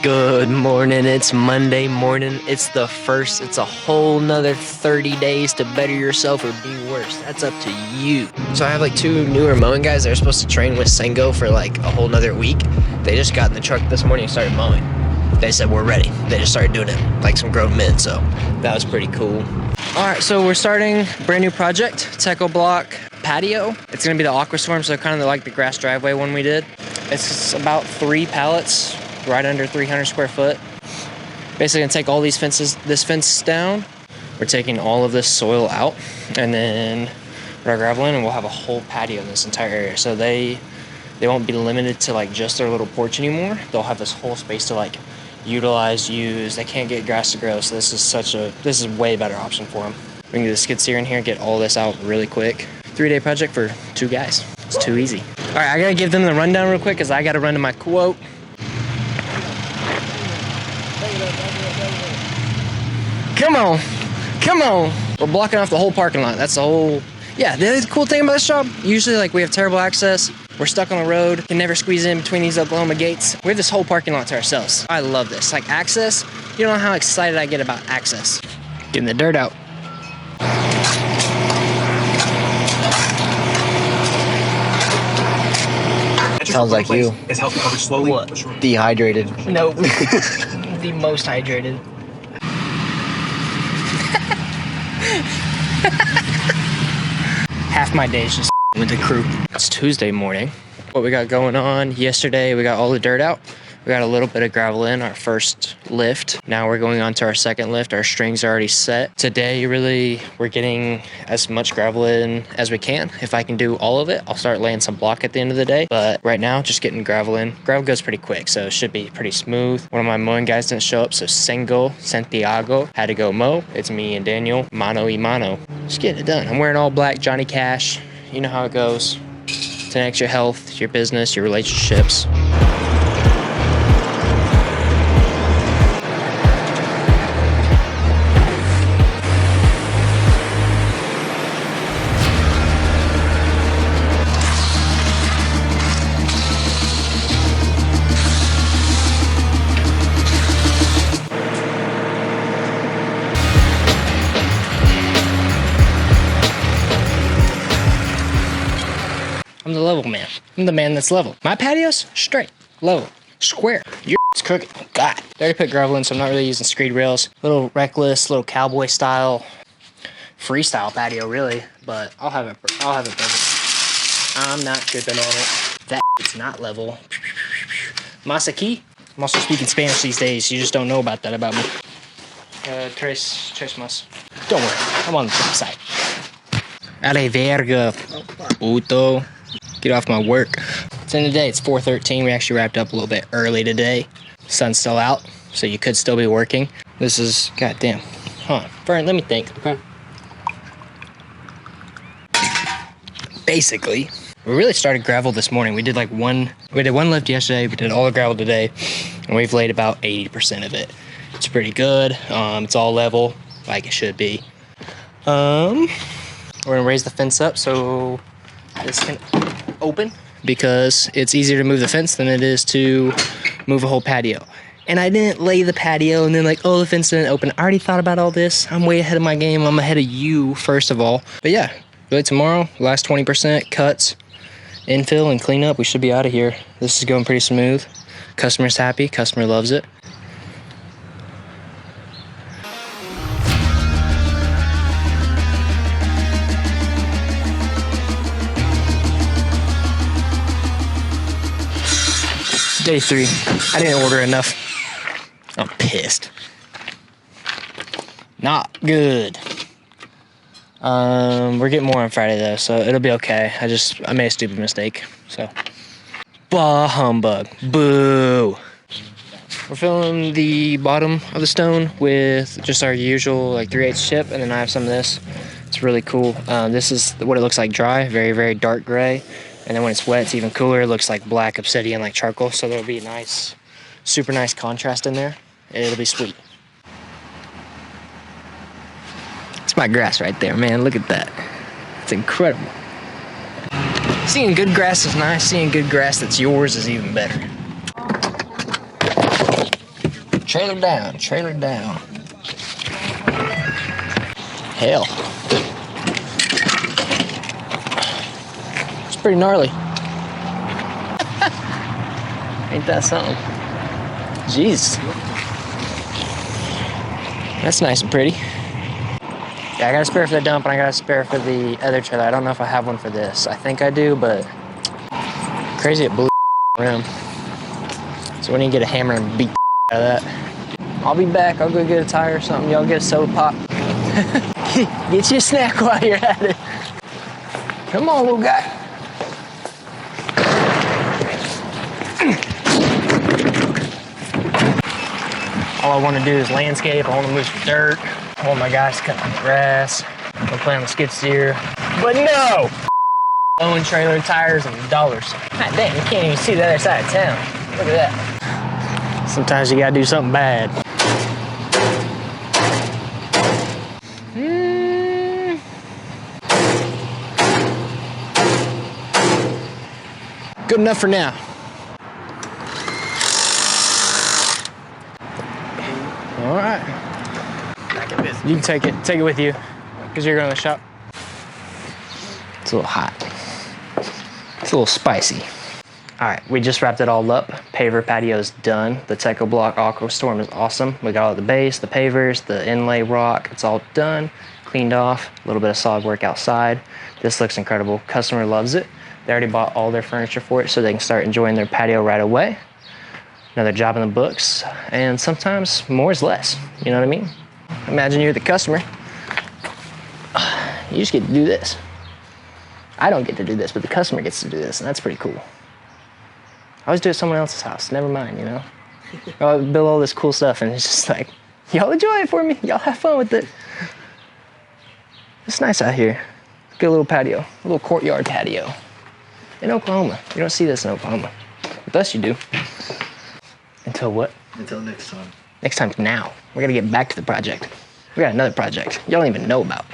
Good morning, it's Monday morning. It's the first, it's a whole nother 30 days to better yourself or be worse. That's up to you. So I have like two newer mowing guys that are supposed to train with Sengo for like a whole nother week. They just got in the truck this morning and started mowing. They said, we're ready. They just started doing it like some grown men, so that was pretty cool. All right, so we're starting a brand new project, Techo Block Patio. It's gonna be the Aquastorm, so kind of like the grass driveway one we did. It's about 3 pallets, right under 300 square foot. Basically gonna take all these fences, this fence down. We're taking all of this soil out and then put our gravel in, and we'll have a whole patio in this entire area. So they won't be limited to like just their little porch anymore. They'll have this whole space to like utilize, use. They can't get grass to grow, so this is a way better option for them. We can get the skid steer in here and get all this out really quick. 3-day project for 2 guys. It's too easy. All right, I gotta give them the rundown real quick because I gotta run to my quote. Come on, come on. We're blocking off the whole parking lot. That's the whole, yeah, the cool thing about this job, usually like we have terrible access. We're stuck on the road, can never squeeze in between these Oklahoma gates. We have this whole parking lot to ourselves. I love this, like access. You don't know how excited I get about access. Getting the dirt out. Sounds like you. It's healthy coverage slowly. What? Dehydrated. Nope. The most hydrated. Half my days just with the crew. It's Tuesday morning. What we got going on, yesterday we got all the dirt out. We got a little bit of gravel in our first lift. Now we're going on to our second lift. Our strings are already set. Today, really, we're getting as much gravel in as we can. If I can do all of it, I'll start laying some block at the end of the day. But right now, just getting gravel in. Gravel goes pretty quick, so it should be pretty smooth. One of my mowing guys didn't show up, so Santiago had to go mow. It's me and Daniel, mano y mano. Just getting it done. I'm wearing all black, Johnny Cash. You know how it goes. It connects your health, your business, your relationships. I'm the level man. I'm the man that's level. My patio's straight, level, square. Your it's crooked. Oh, God. They already put gravel in, so I'm not really using screed rails. Little reckless, little cowboy style, freestyle patio, really. But I'll have it perfect. I'm not tripping on it. That it's not level. Masaki. I'm also speaking Spanish these days. You just don't know about that about me. Tres mas. Don't worry. I'm on the side. Ale verga, puto. Get off my work. It's the end of the day. It's 4:13. We actually wrapped up a little bit early today. Sun's still out, so you could still be working. This is, goddamn. Huh. Fern, let me think. Okay. Basically, we really started gravel this morning. We did one lift yesterday. We did all the gravel today, and we've laid about 80% of it. It's pretty good. It's all level, like it should be. We're gonna raise the fence up so this can open, because it's easier to move the fence than it is to move a whole patio. And I didn't lay the patio and then like, oh, the fence didn't open. I already thought about all this. I'm way ahead of my game. I'm ahead of you, first of all. But yeah, really tomorrow, last 20% cuts, infill, and clean up. We should be out of here. This is going pretty smooth. Customer's happy. Customer loves it. Day 3. I didn't order enough. I'm pissed. Not good. We're getting more on Friday though, so it'll be okay. I made a stupid mistake, so. Bah humbug. Boo. We're filling the bottom of the stone with just our usual like 3/8 chip, and then I have some of this. It's really cool. This is what it looks like dry, very, very dark gray. And then when it's wet, it's even cooler. It looks like black obsidian, like charcoal. So there'll be a nice, super nice contrast in there. It'll be sweet. It's my grass right there, man. Look at that. It's incredible. Seeing good grass is nice. Seeing good grass that's yours is even better. Trailer down, trailer down. Hell. It's pretty gnarly. Ain't that something? Jeez. That's nice and pretty. Yeah, I got a spare for the dump and I got a spare for the other trailer. I don't know if I have one for this. I think I do, but crazy it blew rim. So we need to get a hammer and beat out of that. I'll be back. I'll go get a tire or something. Y'all get a soda pop. Get you a snack while you're at it. Come on, little guy. All I want to do is landscape. I want to move some dirt. I want my guys to cut the grass. I'm playing on the skid steer. But no! Owning trailer, tires, and dollars. God damn, you can't even see the other side of town. Look at that. Sometimes you gotta do something bad. Good enough for now. All right. You can take it with you, because you're going to the shop. It's a little hot. It's a little spicy. All right, we just wrapped it all up. Paver patio is done. The Techo Block Aqua Storm is awesome. We got all the base, the pavers, the inlay rock. It's all done, cleaned off. A little bit of solid work outside. This looks incredible. Customer loves it. They already bought all their furniture for it, so they can start enjoying their patio right away. Another job in the books, and sometimes more is less. You know what I mean? Imagine you're the customer. You just get to do this. I don't get to do this, but the customer gets to do this, and that's pretty cool. I always do it at someone else's house. Never mind, you know? I build all this cool stuff, and it's just like, y'all enjoy it for me. Y'all have fun with it. It's nice out here. Good little patio, a little courtyard patio. In Oklahoma. You don't see this in Oklahoma. With us, you do. Until what? Until next time. Next time's now. We're gonna get back to the project. We got another project y'all don't even know about.